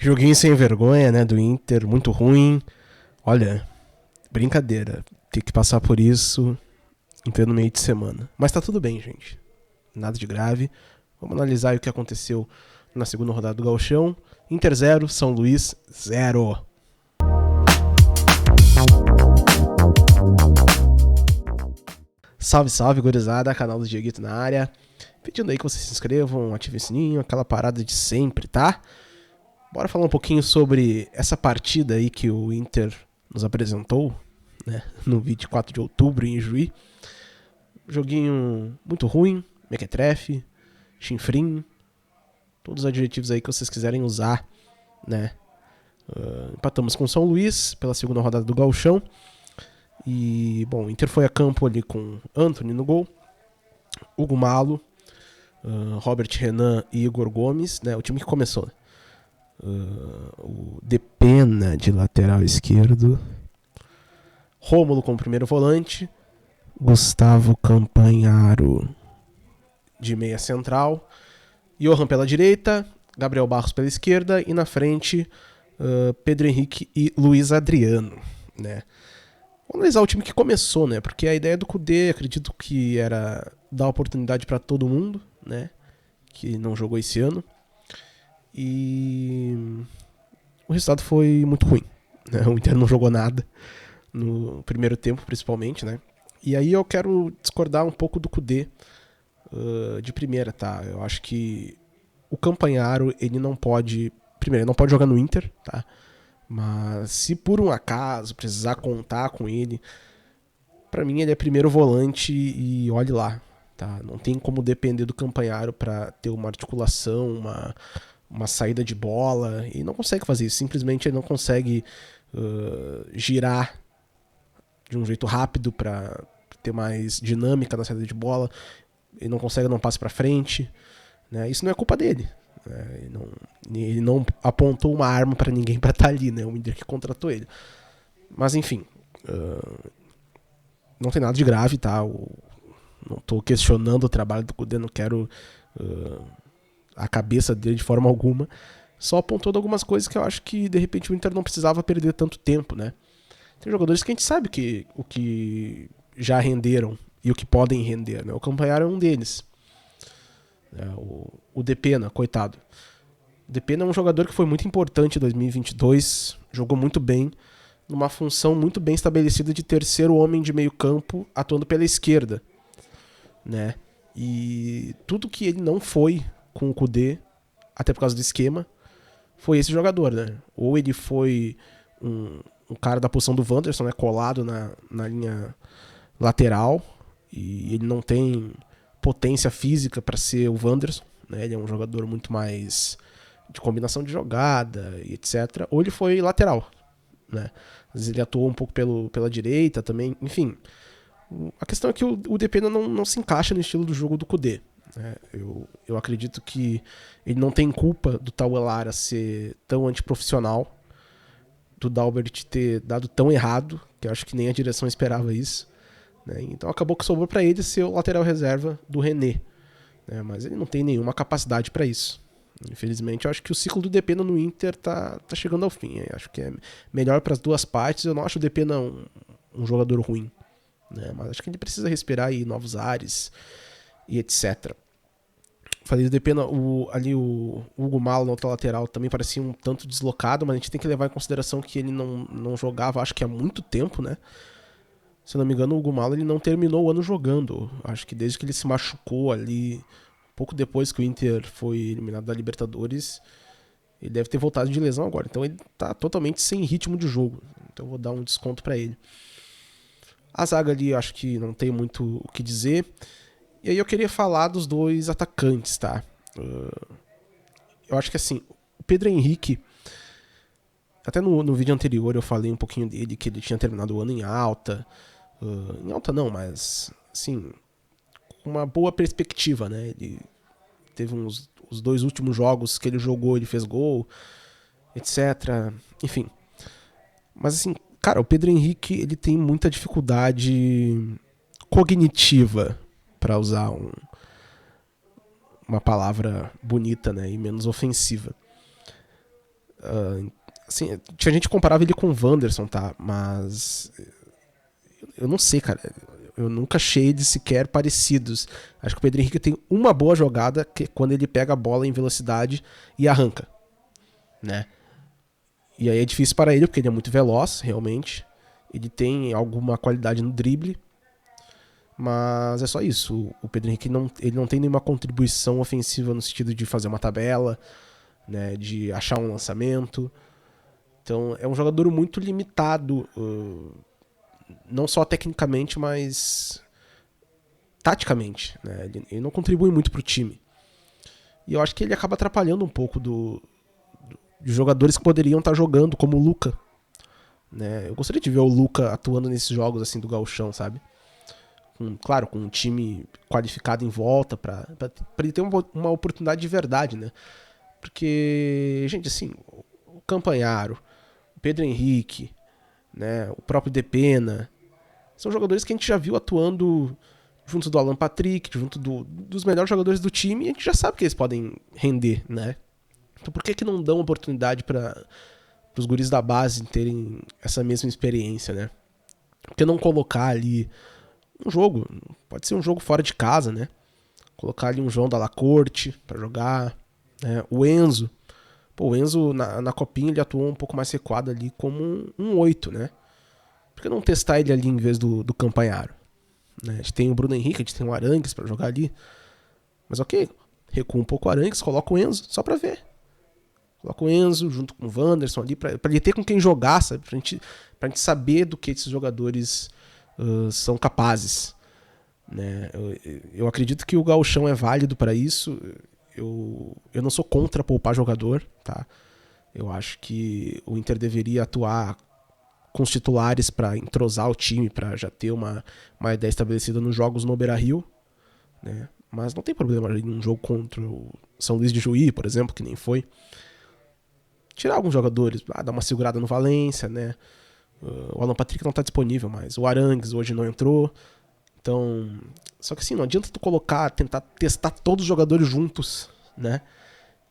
Joguinho sem vergonha, né, do Inter, muito ruim. Olha, brincadeira, ter que passar por isso em no meio de semana. Mas tá tudo bem, gente. Nada de grave. Vamos analisar o que aconteceu na segunda rodada do Gauchão. Inter 0, São Luís 0. Salve, salve, gurizada, canal do Dieguito na área. Pedindo aí que vocês se inscrevam, ativem o sininho, aquela parada de sempre, tá? Bora falar um pouquinho sobre essa partida aí que o Inter nos apresentou, né, no 24 de outubro em Juí. Joguinho muito ruim, mequetrefe, chinfrim, todos os adjetivos aí que vocês quiserem usar, né. Empatamos com o São Luís pela segunda rodada do Gauchão. E, bom, o Inter foi a campo ali com Antony no gol, Hugo Malo, Robert Renan e Igor Gomes, né, o time que começou. O Depena de lateral esquerdo, Rômulo como primeiro volante, Gustavo Campanharo de meia central, Johan pela direita, Gabriel Barros pela esquerda e na frente Pedro Henrique e Luiz Adriano, né? Vamos analisar o time que começou, né? Porque a ideia do Kudê, acredito que era dar oportunidade para todo mundo, né? Que não jogou esse ano. E o resultado foi muito ruim, né? O Inter não jogou nada no primeiro tempo, principalmente, né? E aí eu quero discordar um pouco do Kudê de primeira, tá? Eu acho que o Campanharo, ele não pode... Primeiro, ele não pode jogar no Inter, tá? Mas se por um acaso precisar contar com ele, pra mim ele é primeiro volante e olhe lá, tá? Não tem como depender do Campanharo pra ter uma articulação, uma saída de bola, e não consegue fazer isso. Simplesmente ele não consegue girar de um jeito rápido para ter mais dinâmica na saída de bola. Ele não consegue dar um passe para frente, né? Isso não é culpa dele, né? Ele não apontou uma arma para ninguém para estar ali, né? O Inter que contratou ele. Mas enfim, não tem nada de grave, tá? Não estou questionando o trabalho do Kudê, não quero a cabeça dele de forma alguma. Só apontando algumas coisas que eu acho que de repente o Inter não precisava perder tanto tempo, né? Tem jogadores que a gente sabe o que já renderam e o que podem render, né? O Campanharo é um deles. O Depena, coitado. O Depena é um jogador que foi muito importante em 2022, jogou muito bem, numa função muito bem estabelecida de terceiro homem de meio campo, atuando pela esquerda, né? E tudo que ele não foi com o Kudê, até por causa do esquema, foi esse jogador, né? Ou ele foi um cara da posição do Wanderson, né, colado na linha lateral, e ele não tem potência física para ser o Wanderson, né? Ele é um jogador muito mais de combinação de jogada e etc. Ou ele foi lateral, né? Às vezes ele atuou um pouco pela direita também, enfim. A questão é que o Depena não se encaixa no estilo do jogo do Kudê. Eu acredito que ele não tem culpa do Tauelara ser tão antiprofissional, do Dalbert ter dado tão errado, que eu acho que nem a direção esperava isso, né? Então acabou que sobrou para ele ser o lateral reserva do René, né? Mas ele não tem nenhuma capacidade para isso. Infelizmente, eu acho que o ciclo do Depena no Inter tá chegando ao fim. Eu acho que é melhor para as duas partes. Eu não acho o Depena um jogador ruim, né? Mas acho que ele precisa respirar aí novos ares e etc. Falei do Depena, o Hugo Malo na outra lateral também parecia um tanto deslocado, mas a gente tem que levar em consideração que ele não jogava, acho que há muito tempo, né? Se eu não me engano, o Hugo Malo ele não terminou o ano jogando. Acho que desde que ele se machucou ali, pouco depois que o Inter foi eliminado da Libertadores, ele deve ter voltado de lesão agora. Então ele tá totalmente sem ritmo de jogo. Então eu vou dar um desconto para ele. A zaga ali, acho que não tem muito o que dizer. E aí eu queria falar dos dois atacantes, tá? Eu acho que assim, o Pedro Henrique, até no vídeo anterior eu falei um pouquinho dele, que ele tinha terminado o ano em alta. Em alta não, mas assim, com uma boa perspectiva, né? Ele teve os dois últimos jogos que ele jogou, ele fez gol, etc. Enfim. Mas assim, cara, o Pedro Henrique, ele tem muita dificuldade cognitiva, para usar uma palavra bonita, né, e menos ofensiva. Assim, tinha gente que comparava ele com o Wanderson, tá? Mas eu não sei, cara. Eu nunca achei eles sequer parecidos. Acho que o Pedro Henrique tem uma boa jogada, que é quando ele pega a bola em velocidade e arranca, né? E aí é difícil para ele, porque ele é muito veloz, realmente. Ele tem alguma qualidade no drible, mas é só isso. O Pedro Henrique ele não tem nenhuma contribuição ofensiva no sentido de fazer uma tabela, né, de achar um lançamento. Então é um jogador muito limitado, não só tecnicamente, mas taticamente, né? Ele não contribui muito para o time. E eu acho que ele acaba atrapalhando um pouco de jogadores que poderiam estar jogando, como o Luca. Né? Eu gostaria de ver o Luca atuando nesses jogos assim do Gauchão, sabe? Claro, com um time qualificado em volta, pra ele ter uma oportunidade de verdade, né? Porque, gente, assim, o Campanharo, o Pedro Henrique, né, o próprio Depena, são jogadores que a gente já viu atuando junto do Alan Patrick, junto dos melhores jogadores do time, e a gente já sabe que eles podem render, né? Então por que não dão oportunidade para os guris da base terem essa mesma experiência, né? Por que não colocar ali um jogo, pode ser um jogo fora de casa, né? Colocar ali um João Dalla Corte para jogar, né? O Enzo, o Enzo na copinha ele atuou um pouco mais recuado ali como um 8, né? Por que não testar ele ali em vez do Campanharo? Né? A gente tem o Bruno Henrique, a gente tem o Arangues para jogar ali. Mas ok, recua um pouco o Arangues, coloca o Enzo, só pra ver. Coloca o Enzo junto com o Wanderson ali, pra ele ter com quem jogar, sabe? Pra gente saber do que esses jogadores são capazes. Né? Eu acredito que o gauchão é válido para isso. Eu não sou contra poupar jogador, tá? Eu acho que o Inter deveria atuar com os titulares para entrosar o time, para já ter uma ideia estabelecida nos jogos no Beira-Rio, né? Mas não tem problema em um jogo contra o São Luís de Juí, por exemplo, que nem foi. Tirar alguns jogadores, dar uma segurada no Valência, né? O Alan Patrick não tá disponível mais. O Arangues hoje não entrou. Então, só que assim, não adianta tu tentar testar todos os jogadores juntos, né?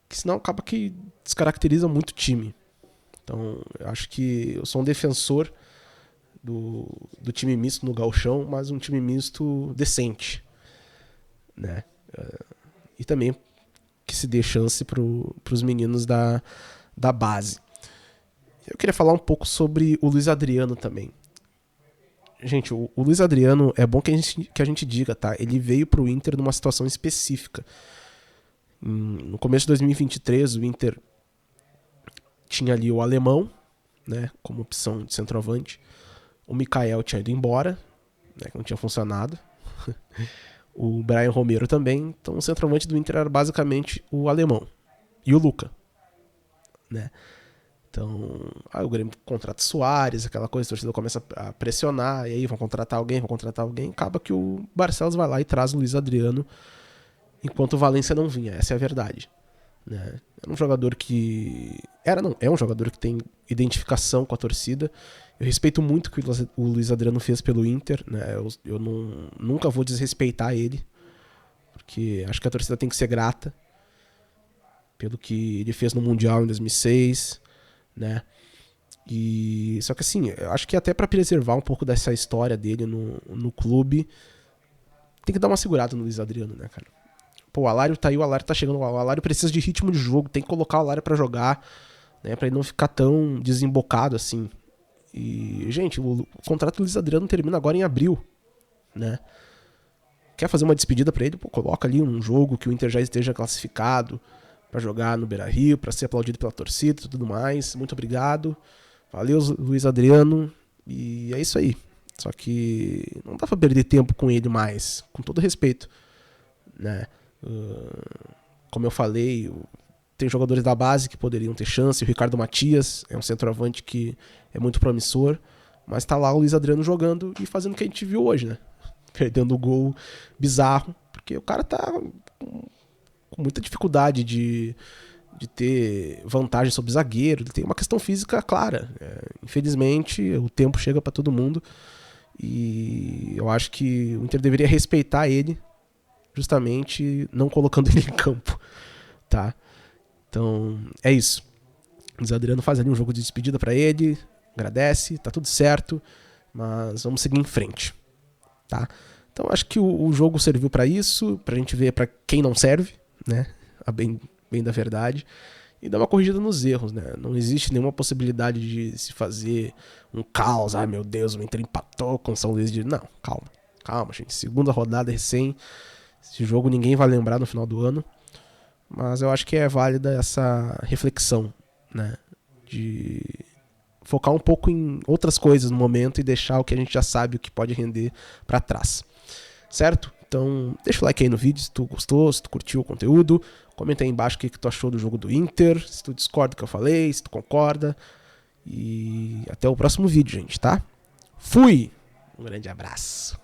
Que senão acaba que descaracteriza muito o time. Então, eu acho que eu sou um defensor do time misto no gauchão, mas um time misto decente, né? E também que se dê chance pros meninos da base. Eu queria falar um pouco sobre o Luiz Adriano também. Gente, o Luiz Adriano é bom que a gente diga, tá? Ele veio pro Inter numa situação específica. No começo de 2023, o Inter tinha ali o Alemão, né, como opção de centroavante. O Mikael tinha ido embora, né, que não tinha funcionado. O Brian Romero também. Então o centroavante do Inter era basicamente o Alemão e o Luca, né? Então, o Grêmio contrata Soares, aquela coisa, a torcida começa a pressionar, e aí vão contratar alguém. Acaba que o Barcelos vai lá e traz o Luiz Adriano, enquanto o Valência não vinha, essa é a verdade. Né? É um jogador que... é um jogador que tem identificação com a torcida. Eu respeito muito o que o Luiz Adriano fez pelo Inter, né? Eu nunca vou desrespeitar ele, porque acho que a torcida tem que ser grata pelo que ele fez no Mundial em 2006, né? E só que assim, eu acho que até para preservar um pouco dessa história dele no clube, tem que dar uma segurada no Luiz Adriano, né, cara? Pô, o Alário tá aí, o Alário tá chegando, o Alário precisa de ritmo de jogo, tem que colocar o Alário pra jogar, né, pra ele não ficar tão desembocado assim. E, gente, o contrato do Luiz Adriano termina agora em abril, né? Quer fazer uma despedida pra ele? Pô, coloca ali um jogo que o Inter já esteja classificado pra jogar no Beira-Rio, pra ser aplaudido pela torcida e tudo mais. Muito obrigado. Valeu, Luiz Adriano. E é isso aí. Só que não dá pra perder tempo com ele mais, com todo respeito, né? Como eu falei, tem jogadores da base que poderiam ter chance. O Ricardo Matias é um centroavante que é muito promissor, mas tá lá o Luiz Adriano jogando e fazendo o que a gente viu hoje, né? Perdendo o gol bizarro, porque o cara tá com muita dificuldade de ter vantagem sobre o zagueiro. Ele tem uma questão física clara. Infelizmente, o tempo chega para todo mundo e eu acho que o Inter deveria respeitar ele, justamente não colocando ele em campo, tá? Então, é isso. O Luiz Adriano faz ali um jogo de despedida pra ele, agradece, tá tudo certo, mas vamos seguir em frente, tá? Então acho que o jogo serviu pra isso, pra gente ver pra quem não serve, né? A bem da verdade. E dar uma corrigida nos erros, né? Não existe nenhuma possibilidade de se fazer um caos. Ai, meu Deus, o Inter empatou com o São Luís. Não, calma, gente. Segunda rodada recém. Esse jogo ninguém vai lembrar no final do ano. Mas eu acho que é válida essa reflexão, né? De focar um pouco em outras coisas no momento e deixar o que a gente já sabe, o que pode render pra trás. Certo? Então, deixa o like aí no vídeo se tu gostou, se tu curtiu o conteúdo. Comenta aí embaixo o que tu achou do jogo do Inter, se tu discorda do que eu falei, se tu concorda. E até o próximo vídeo, gente, tá? Fui! Um grande abraço.